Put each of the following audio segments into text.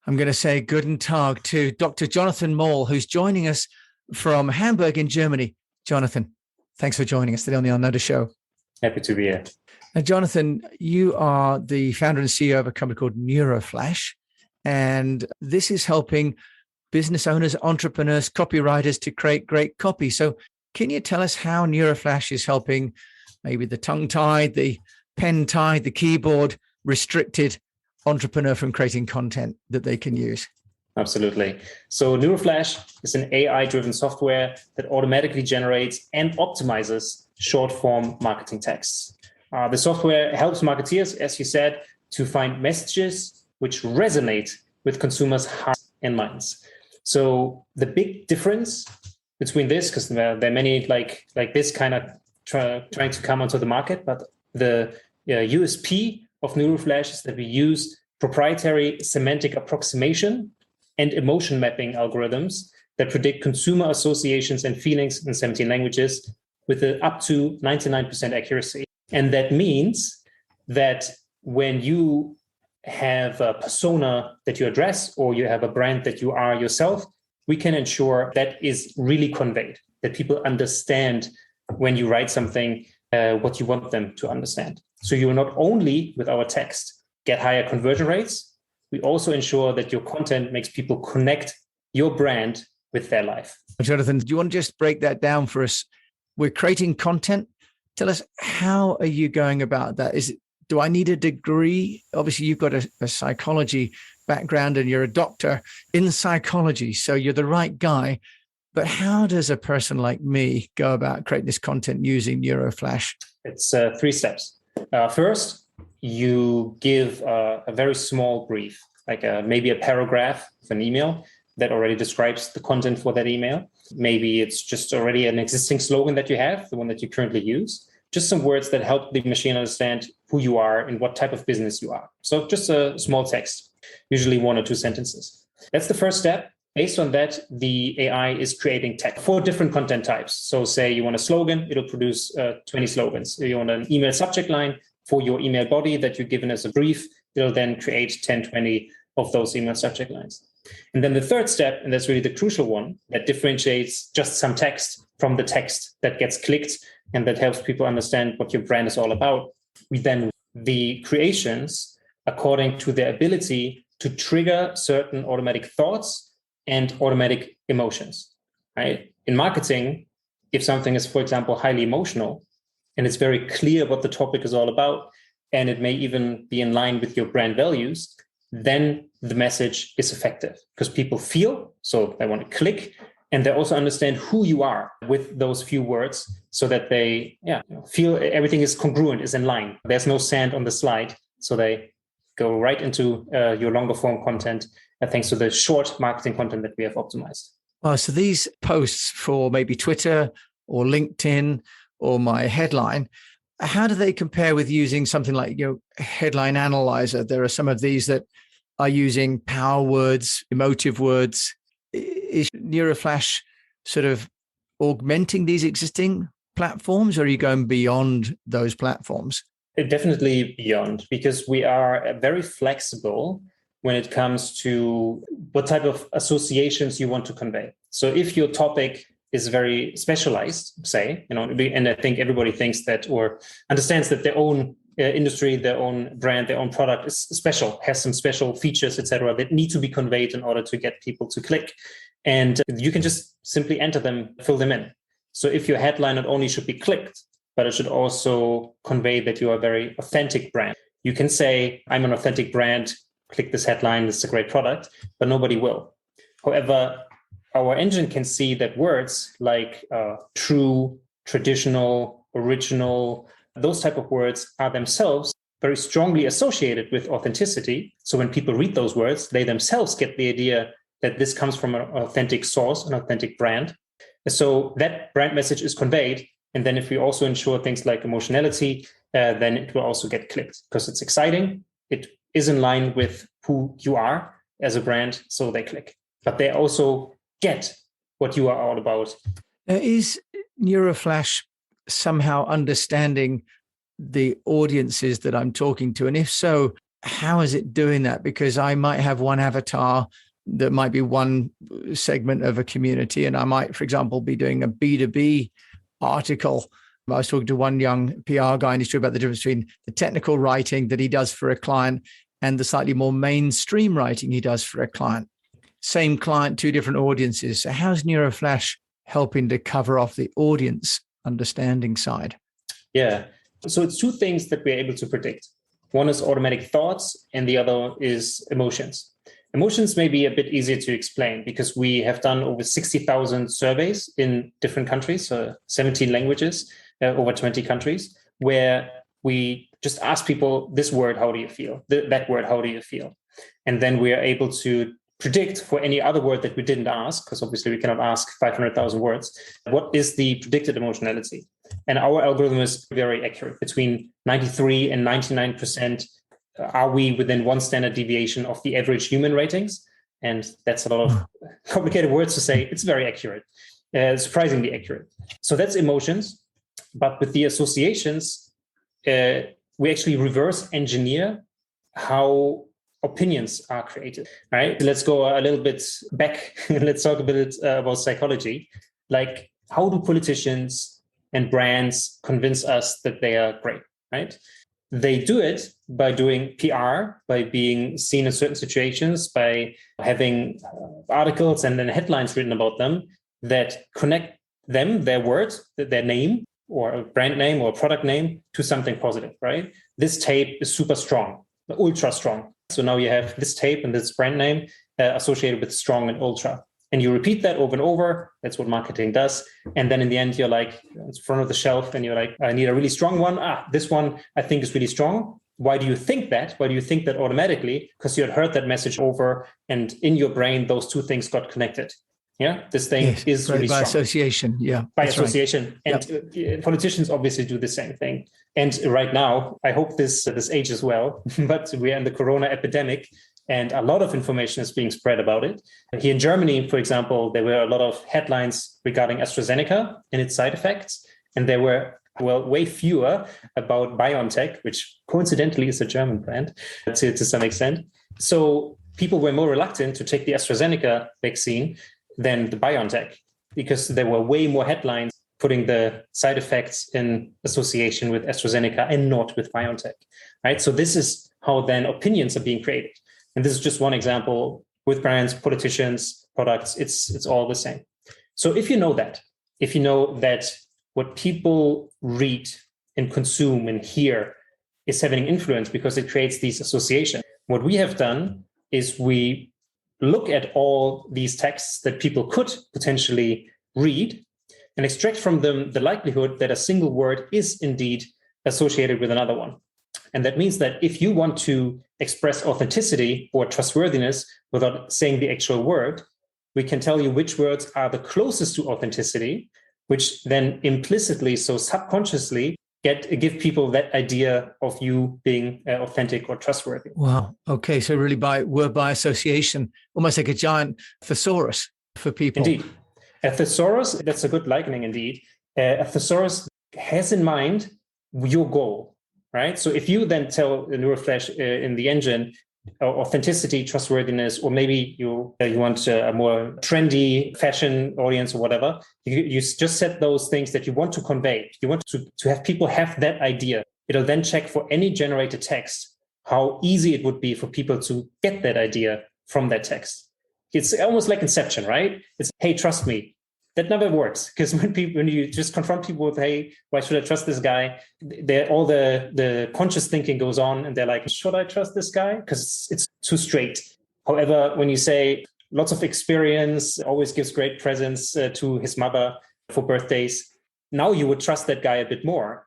I'm going to say guten Tag to Dr. Jonathan Moll, who's joining us from Hamburg in Germany. Jonathan, thanks for joining us today on the Unnoticed Show. Happy to be here. Now, Jonathan, you are the founder and CEO of a company called NeuroFlash, and this is helping business owners, entrepreneurs, copywriters to create great copy. So can you tell us how NeuroFlash is helping maybe the tongue-tied, the pen-tied, the keyboard restricted entrepreneur from creating content that they can use? Absolutely. So NeuroFlash is an AI-driven software that automatically generates and optimizes short-form marketing texts. The software helps marketeers, as you said, to find messages which resonate with consumers' hearts and minds. So the big difference between this, because there are many like this kind of trying to come onto the market, but the USP of NeuroFlash is that we use proprietary semantic approximation and emotion mapping algorithms that predict consumer associations and feelings in 17 languages with up to 99% accuracy. And that means that when you have a persona that you address or you have a brand that you are yourself, we can ensure that is really conveyed, that people understand when you write something, what you want them to understand. So you will not only, with our text, get higher conversion rates, we also ensure that your content makes people connect your brand with their life. Jonathan, do you want to just break that down for us? We're creating content. Tell us, how are you going about that? Do I need a degree? Obviously, you've got a psychology background and you're a doctor in psychology, so you're the right guy. But how does a person like me go about creating this content using NeuroFlash? It's 3 steps. First, you give a very small brief, like maybe a paragraph of an email that already describes the content for that email. Maybe it's just already an existing slogan that you have, the one that you currently use. Just some words that help the machine understand who you are and what type of business you are. So just a small text, usually 1 or 2 sentences. That's the first step. Based on that, the AI is creating text for different content types. So say you want a slogan, it'll produce 20 slogans. You want an email subject line for your email body that you're given as a brief, it'll then create 10, 20 of those email subject lines. And then the third step, and that's really the crucial one, that differentiates just some text from the text that gets clicked and that helps people understand what your brand is all about. We then the creations according to their ability to trigger certain automatic thoughts and automatic emotions, right? In marketing, if something is, for example, highly emotional and it's very clear what the topic is all about, and it may even be in line with your brand values, then the message is effective because people feel, so they want to click, and they also understand who you are with those few words so that they feel everything is congruent, is in line. There's no sand on the slide, so they go right into your longer form content thanks to the short marketing content that we have optimized. So these posts for maybe Twitter or LinkedIn or my headline, how do they compare with using something like headline analyzer? There are some of these that are using power words, emotive words. Is NeuroFlash sort of augmenting these existing platforms, or are you going beyond those platforms? Definitely beyond, because we are very flexible when it comes to what type of associations you want to convey. So if your topic is very specialized, say, and I think everybody thinks that or understands that their own industry, their own brand, their own product is special, has some special features, etc., that need to be conveyed in order to get people to click. And you can just simply enter them, fill them in. So if your headline not only should be clicked, but it should also convey that you are a very authentic brand. You can say, I'm an authentic brand, click this headline, this is a great product, but nobody will. However, our engine can see that words like true, traditional, original, those type of words are themselves very strongly associated with authenticity. So when people read those words, they themselves get the idea that this comes from an authentic source, an authentic brand. So that brand message is conveyed. And then if we also ensure things like emotionality, then it will also get clicked because it's exciting. It is in line with who you are as a brand, so they click. But they also get what you are all about. Is NeuroFlash somehow understanding the audiences that I'm talking to? And if so, how is it doing that? Because I might have one avatar that might be one segment of a community. And I might, for example, be doing a B2B article. I was talking to one young PR guy, and he's talking about the difference between the technical writing that he does for a client and the slightly more mainstream writing he does for a client. Same client, two different audiences. So how's Neuroflash helping to cover off the audience understanding side? Yeah. So it's two things that we're able to predict. One is automatic thoughts, and the other is emotions. Emotions may be a bit easier to explain because we have done over 60,000 surveys in different countries, so 17 languages, over 20 countries, where we just ask people this word, how do you feel? That word, how do you feel? And then we are able to predict for any other word that we didn't ask, because obviously we cannot ask 500,000 words, what is the predicted emotionality? And our algorithm is very accurate. Between 93 and 99% are we within one standard deviation of the average human ratings? And that's a lot of complicated words to say. It's very accurate, surprisingly accurate. So that's emotions. But with the associations, we actually reverse engineer how opinions are created, right? Let's go a little bit back. Let's talk a bit about psychology. Like, how do politicians and brands convince us that they are great, right? They do it by doing PR, by being seen in certain situations, by having articles and then headlines written about them that connect them, their words, their name, or a brand name or a product name to something positive, right? This tape is super strong, ultra strong. So now you have this tape and this brand name associated with strong and ultra. And you repeat that over and over. That's what marketing does. And then in the end, you're like, it's in front of the shelf and you're like, I need a really strong one. This one I think is really strong. Why do you think that? Why do you think that automatically? Because you had heard that message over and in your brain, those two things got connected. Yeah, this thing is really strong. By association, yeah. By association. Right. And politicians obviously do the same thing. And right now, I hope this ages well, but we are in the corona epidemic and a lot of information is being spread about it. Here in Germany, for example, there were a lot of headlines regarding AstraZeneca and its side effects. And there were, way fewer about BioNTech, which coincidentally is a German brand to some extent. So people were more reluctant to take the AstraZeneca vaccine than the BioNTech, because there were way more headlines putting the side effects in association with AstraZeneca and not with BioNTech, right? So this is how then opinions are being created. And this is just one example with brands, politicians, products, it's all the same. So if you know that what people read and consume and hear is having influence because it creates these associations, what we have done is we look at all these texts that people could potentially read and extract from them the likelihood that a single word is indeed associated with another one. And that means that if you want to express authenticity or trustworthiness without saying the actual word, we can tell you which words are the closest to authenticity, which then implicitly, so subconsciously, give people that idea of you being authentic or trustworthy. Wow. Okay. So really by association, almost like a giant thesaurus for people. Indeed. A thesaurus, that's a good likening indeed. A thesaurus has in mind your goal, right? So if you then tell the Neuroflash in the engine, authenticity, trustworthiness, or maybe you want a more trendy fashion audience or whatever, you just set those things that you want to convey. You want to have people have that idea. It'll then check for any generated text how easy it would be for people to get that idea from that text. It's almost like Inception, right? It's, hey, trust me. That never works, because when you just confront people with, hey, why should I trust this guy? All the conscious thinking goes on and they're like, should I trust this guy? Because it's too straight. However, when you say lots of experience, always gives great presents to his mother for birthdays, now you would trust that guy a bit more.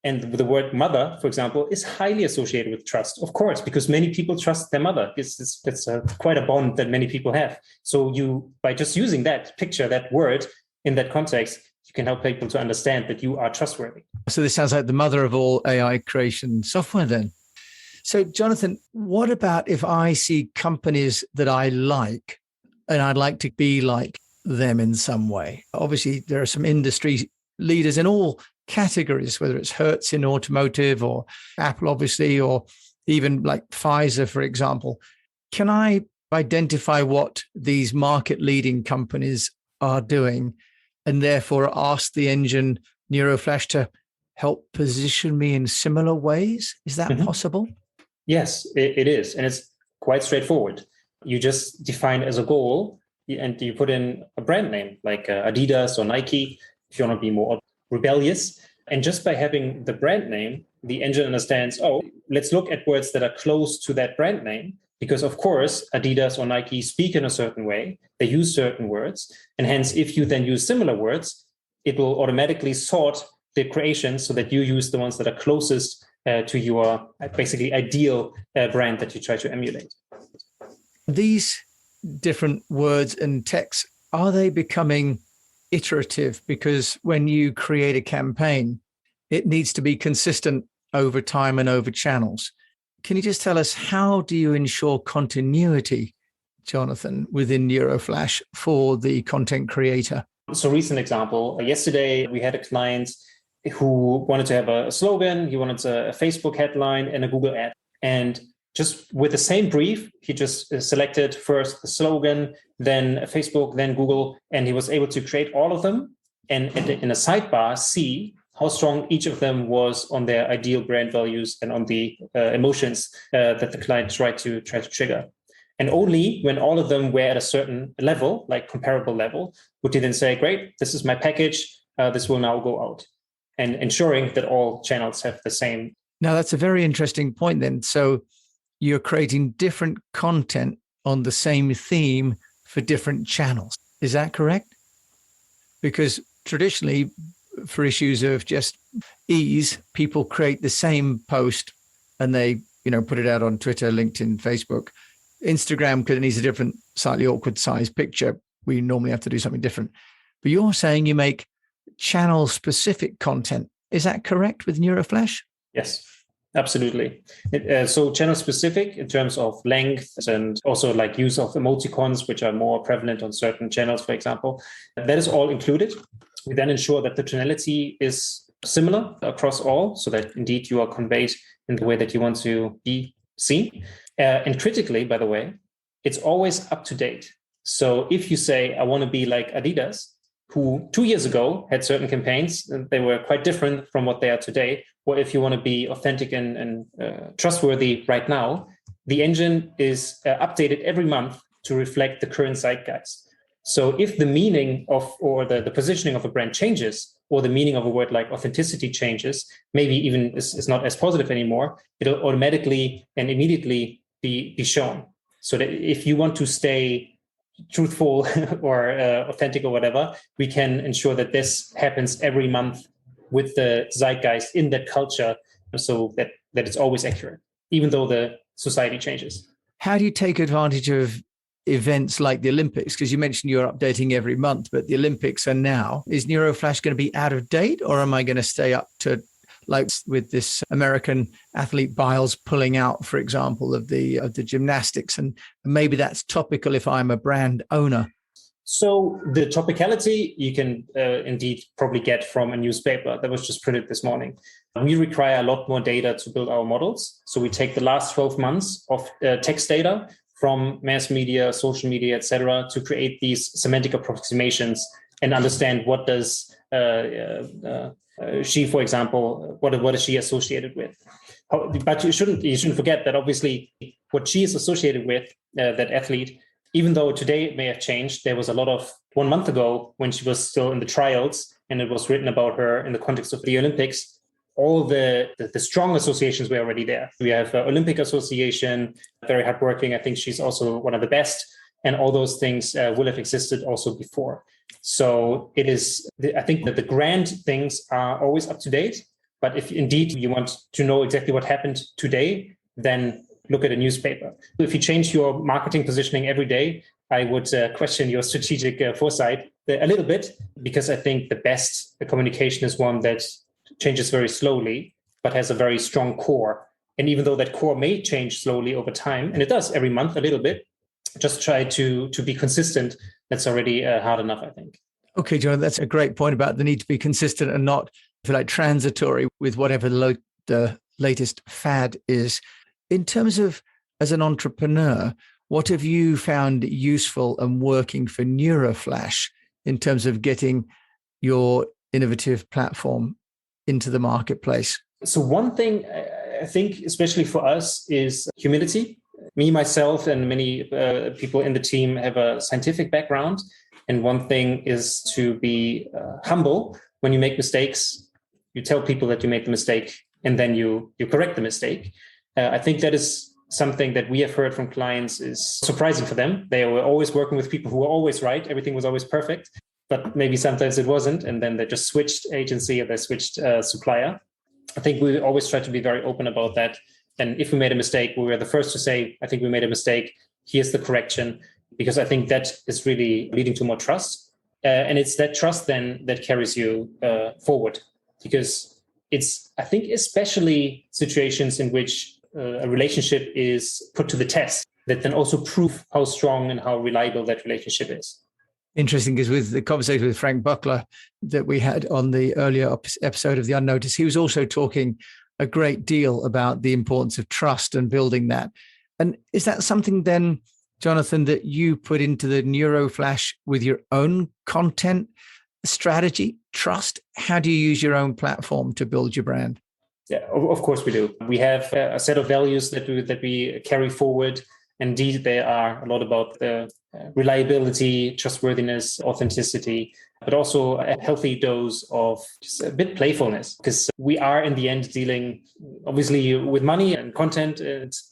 And the word mother, for example, is highly associated with trust, of course, because many people trust their mother. It's quite a bond that many people have. So by just using that picture, that word in that context, you can help people to understand that you are trustworthy. So this sounds like the mother of all AI creation software then. So Jonathan, what about if I see companies that I like and I'd like to be like them in some way? Obviously, there are some industry leaders in all categories, whether it's Hertz in automotive or Apple, obviously, or even like Pfizer, for example. Can I identify what these market leading companies are doing and therefore ask the engine Neuroflash to help position me in similar ways? Is that possible? Yes, it is. And it's quite straightforward. You just define as a goal and you put in a brand name like Adidas or Nike if you want to be more rebellious. And just by having the brand name, the engine understands, oh, let's look at words that are close to that brand name. Because, of course, Adidas or Nike speak in a certain way. They use certain words. And hence, if you then use similar words, it will automatically sort the creations so that you use the ones that are closest to your basically ideal brand that you try to emulate. These different words and texts, are they becoming iterative? Because when you create a campaign, it needs to be consistent over time and over channels. Can you just tell us, how do you ensure continuity, Jonathan, within Neuroflash for the content creator? So, recent example, yesterday we had a client who wanted to have a slogan. He wanted a Facebook headline and a Google ad. And just with the same brief, he just selected first the slogan, then Facebook, then Google, and he was able to create all of them. And in a sidebar, see how strong each of them was on their ideal brand values and on the emotions that the client tried to trigger. And only when all of them were at a certain level, like comparable level, would he then say, great, this is my package, this will now go out. And ensuring that all channels have the same. Now, that's a very interesting point then. So you're creating different content on the same theme for different channels. Is that correct? Because traditionally, for issues of just ease, people create the same post and they, put it out on Twitter, LinkedIn, Facebook. Instagram, because it needs a different, slightly awkward size picture, we normally have to do something different. But you're saying you make channel-specific content. Is that correct with Neuroflash? Yes, absolutely. So channel-specific in terms of length and also like use of emoticons, which are more prevalent on certain channels, for example. That is all included. We then ensure that the tonality is similar across all, so that indeed you are conveyed in the way that you want to be seen. And critically, by the way, it's always up to date. So if you say, I want to be like Adidas, who 2 years ago had certain campaigns, and they were quite different from what they are today, or if you want to be authentic and trustworthy right now, the engine is updated every month to reflect the current zeitgeist. So if the meaning of, or the positioning of a brand changes, or the meaning of a word like authenticity changes, maybe even is not as positive anymore, it'll automatically and immediately be shown. So that if you want to stay truthful or authentic or whatever, we can ensure that this happens every month with the zeitgeist in that culture, so that it's always accurate, even though the society changes. How do you take advantage of events like the Olympics? Because you mentioned you're updating every month, but the Olympics are now. Is Neuroflash going to be out of date, or am I going to stay up to, like with this American athlete Biles pulling out, for example, of the gymnastics, and maybe that's topical if I'm a brand owner? So the topicality you can indeed probably get from a newspaper that was just printed this morning. We require a lot more data to build our models. So we take the last 12 months of text data from mass media, social media, etc., to create these semantic approximations and understand what does she, for example, what is she associated with? But you shouldn't forget that obviously what she is associated with, that athlete, even though today it may have changed, there was a lot of 1 month ago when she was still in the trials and it was written about her in the context of the Olympics, all the strong associations were already there. We have Olympic Association, very hardworking. I think she's also one of the best. And all those things will have existed also before. So it is, I think that the grand things are always up to date. But if indeed you want to know exactly what happened today, then look at a newspaper. If you change your marketing positioning every day, I would question your strategic foresight a little bit, because I think the best communication is one that changes very slowly, but has a very strong core. And even though that core may change slowly over time, and it does every month a little bit, just try to be consistent. That's already hard enough, I think. Okay, John, that's a great point about the need to be consistent and not, if you like, transitory with whatever the latest fad is. In terms of as an entrepreneur, what have you found useful and working for Neuroflash in terms of getting your innovative platform into the marketplace? So one thing I think, especially for us, is humility. Me, myself, and many people in the team have a scientific background. And one thing is to be humble when you make mistakes. You tell people that you made the mistake, and then you correct the mistake. I think that is something that we have heard from clients is surprising for them. They were always working with people who were always right. Everything was always perfect, but maybe sometimes it wasn't. And then they just switched agency or they switched supplier. I think we always try to be very open about that. And if we made a mistake, we were the first to say, I think we made a mistake. Here's the correction, because I think that is really leading to more trust. And it's that trust then that carries you forward, because it's, I think, especially situations in which a relationship is put to the test that then also prove how strong and how reliable that relationship is. Interesting, because with the conversation with Frank Buckler that we had on the earlier episode of The Unnoticed, he was also talking a great deal about the importance of trust and building that. And is that something then, Jonathan, that you put into the Neuroflash with your own content strategy, trust? How do you use your own platform to build your brand? Yeah, of course we do. We have a set of values that we carry forward. Indeed, they are a lot about the reliability, trustworthiness, authenticity, but also a healthy dose of just a bit playfulness, because we are in the end dealing obviously with money and content,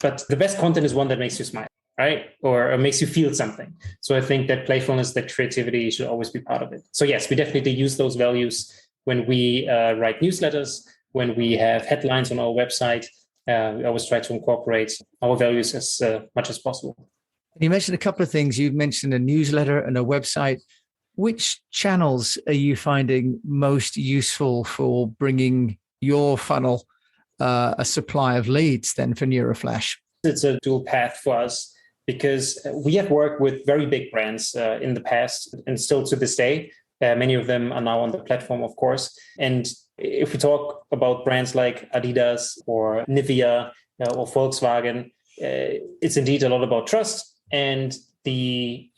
but the best content is one that makes you smile, right? Or makes you feel something. So I think that playfulness, that creativity should always be part of it. So yes, we definitely use those values when we write newsletters, when we have headlines on our website. We always try to incorporate our values as much as possible. You mentioned a couple of things. You mentioned a newsletter and a website. Which channels are you finding most useful for bringing your funnel a supply of leads then for Neuroflash? It's a dual path for us because we have worked with very big brands in the past and still to this day. Many of them are now on the platform, of course. And if we talk about brands like Adidas or Nivea or Volkswagen, it's indeed a lot about trust and the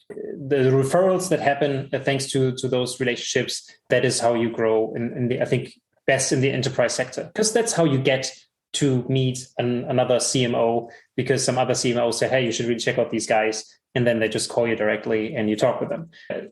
referrals that happen thanks to those relationships. That is how you grow I think best in the enterprise sector, because that's how you get to meet another CMO, because some other CMO say, hey, you should really check out these guys. And then they just call you directly and you talk with them.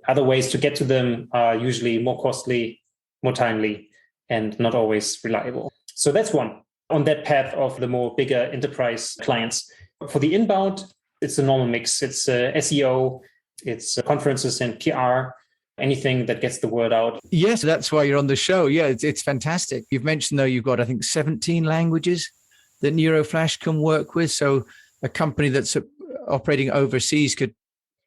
Other ways to get to them are usually more costly, more timely, and not always reliable. So that's one on that path of the more bigger enterprise clients. For the inbound, it's a normal mix. It's SEO, it's conferences and PR, anything that gets the word out. Yes, that's why you're on the show. Yeah, it's fantastic. You've mentioned, though, you've got, I think, 17 languages that Neuroflash can work with. So a company that's operating overseas could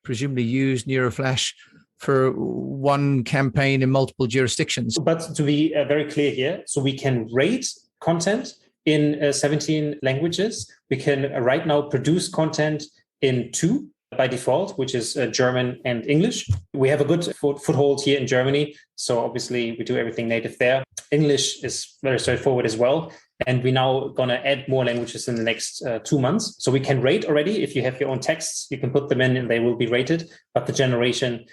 presumably use Neuroflash for one campaign in multiple jurisdictions. But to be very clear here, so we can rate content in 17 languages. We can right now produce content in 2 by default, which is German and English. We have a good foothold here in Germany. So obviously we do everything native there. English is very straightforward as well. And we're now going to add more languages in the next 2 months. So we can rate already. If you have your own texts, you can put them in and they will be rated. But the generation,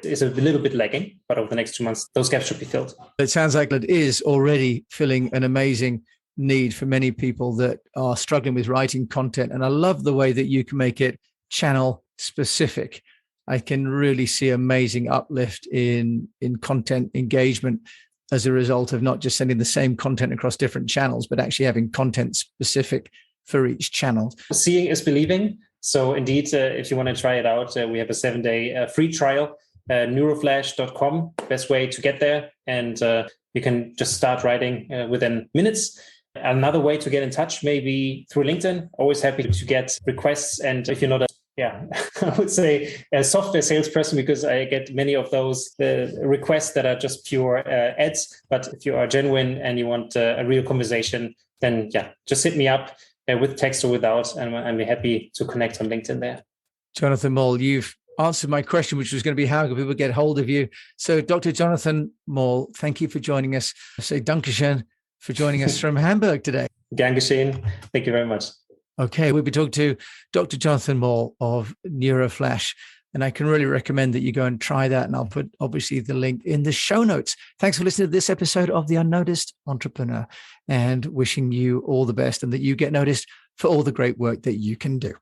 is a little bit lagging. But over the next 2 months, those gaps should be filled. It sounds like it is already filling an amazing need for many people that are struggling with writing content. And I love the way that you can make it channel specific. I can really see amazing uplift in content engagement as a result of not just sending the same content across different channels, but actually having content specific for each channel. Seeing is believing. So indeed, if you want to try it out, we have a 7-day free trial, neuroflash.com, best way to get there. And you can just start writing within minutes. Another way to get in touch, maybe through LinkedIn. Always happy to get requests. And if you're not I would say a software salesperson, because I get many of those requests that are just pure ads. But if you are genuine and you want a real conversation, then just hit me up with text or without, and I'll be happy to connect on LinkedIn there. Jonathan Moll, you've answered my question, which was going to be how can people get hold of you? So Dr. Jonathan Moll, thank you for joining us. I say Dankeschön for joining us from Hamburg today. Gern geschehen. Thank you very much. Okay, we'll be talking to Dr. Jonathan Moore of NeuroFlash. And I can really recommend that you go and try that. And I'll put obviously the link in the show notes. Thanks for listening to this episode of The Unnoticed Entrepreneur, and wishing you all the best and that you get noticed for all the great work that you can do.